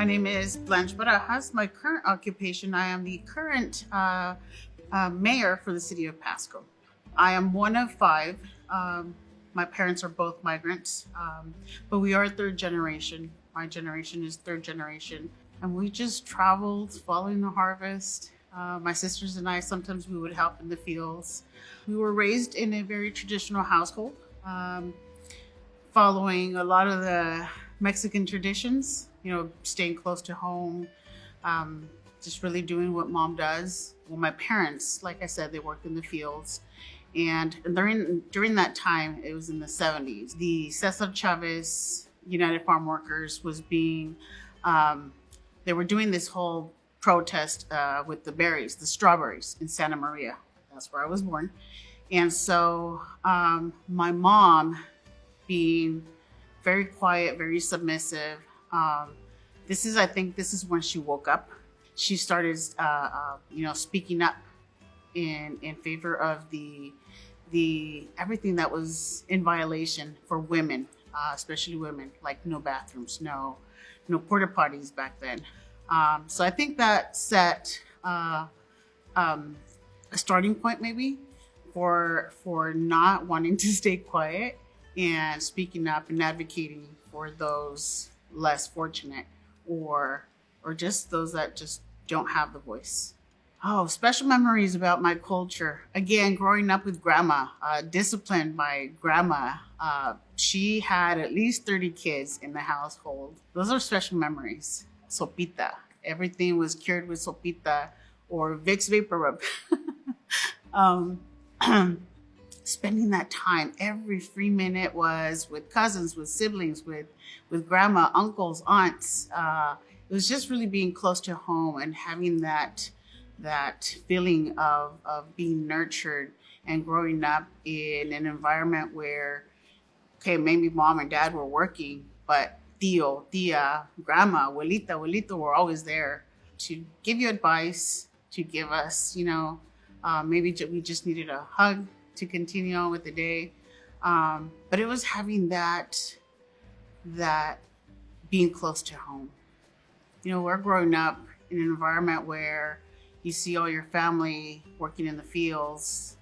My name is Blanche Barajas. My current occupation, I am the current mayor for the city of Pasco. I am one of five. My parents are both migrants, but we are third generation. My generation is third generation. And we just traveled following the harvest. My sisters and I, sometimes we would help in the fields. We were raised in a very traditional household, following a lot of the Mexican traditions, staying close to home, just really doing what mom does. Well, my parents, like I said, they worked in the fields. And during that time, it was in the 70s, the Cesar Chavez United Farm Workers was being, they were doing this whole protest with the berries, the strawberries in Santa Maria. That's where I was born. And so my mom, being very quiet, very submissive, I think this is when she woke up. She started, speaking up in favor of the everything that was in violation for women, especially women, like no bathrooms, no porta potties back then. So I think that set a starting point maybe for not wanting to stay quiet and speaking up and advocating for those less fortunate or just those that just don't have the voice. Oh, special memories about my culture. Again, growing up with grandma, disciplined by grandma. She had at least 30 kids in the household. Those are special memories. Sopita. Everything was cured with sopita or Vicks Vapor Rub. Spending that time, every free minute was with cousins, with siblings, with grandma, uncles, aunts. It was just really being close to home and having that feeling of being nurtured and growing up in an environment where, okay, maybe mom and dad were working, but tío, tía, grandma, abuelito were always there to give you advice, to give us, maybe we just needed a hug to continue on with the day. But it was having that being close to home. We're growing up in an environment where you see all your family working in the fields,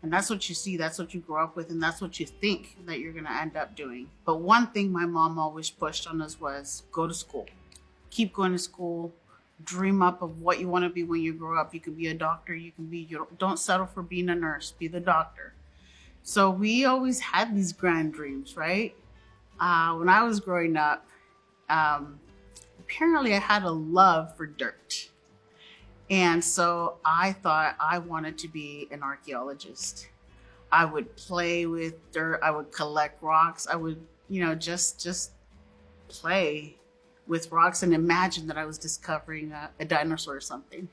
and that's what you see, that's what you grow up with, and that's what you think that you're gonna end up doing. But one thing my mom always pushed on us was go to school. Keep going to school, dream up of what you wanna be when you grow up. You can be a doctor, don't settle for being a nurse, be the doctor. So we always had these grand dreams, right? When I was growing up, apparently I had a love for dirt. And so I thought I wanted to be an archaeologist. I would play with dirt. I would collect rocks. I would, just play with rocks and imagine that I was discovering a dinosaur or something.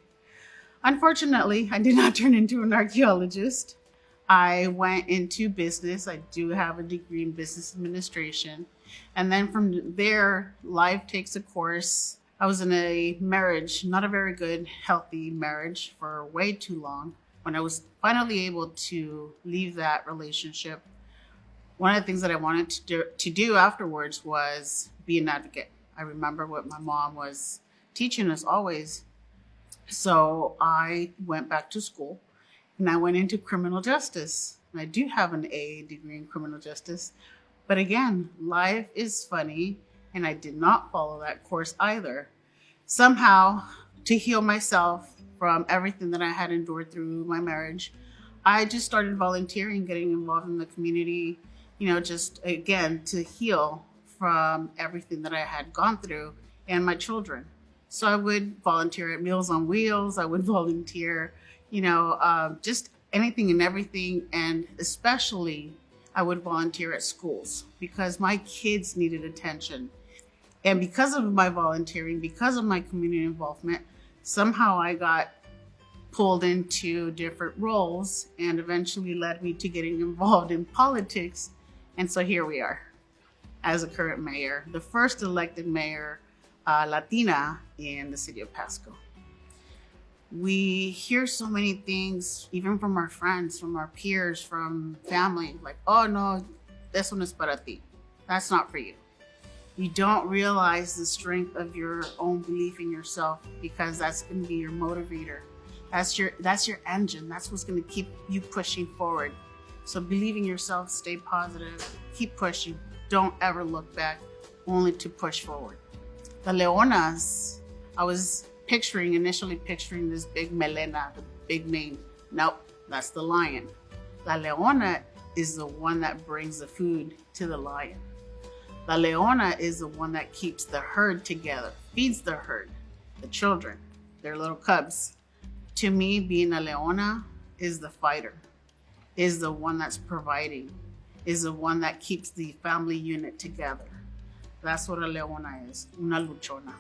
Unfortunately, I did not turn into an archaeologist. I went into business. I do have a degree in business administration. And then from there, life takes a course. I was in a marriage, not a very good, healthy marriage for way too long. When I was finally able to leave that relationship, one of the things that I wanted to do afterwards was be an advocate. I remember what my mom was teaching us always. So I went back to school and I went into criminal justice. And I do have an AA degree in criminal justice. But again, life is funny. And I did not follow that course either. Somehow, to heal myself from everything that I had endured through my marriage, I just started volunteering, getting involved in the community, just again, to heal from everything that I had gone through and my children. So I would volunteer at Meals on Wheels. I would volunteer, just anything and everything. And especially I would volunteer at schools because my kids needed attention. And because of my volunteering, because of my community involvement, somehow I got pulled into different roles and eventually led me to getting involved in politics. And so here we are as a current mayor, the first elected mayor Latina in the city of Pasco. We hear so many things, even from our friends, from our peers, from family, like, oh no, eso no es para ti. That's not for you. You don't realize the strength of your own belief in yourself, because that's going to be your motivator. That's your engine. That's what's going to keep you pushing forward. So believe in yourself, stay positive, keep pushing. Don't ever look back, only to push forward. The Leonas, I was initially picturing this big melena, the big mane. Nope, that's the lion. La Leona is the one that brings the food to the lion. La Leona is the one that keeps the herd together, feeds the herd, the children, their little cubs. To me, being a Leona is the fighter, is the one that's providing, is the one that keeps the family unit together. That's what a Leona is, una luchona.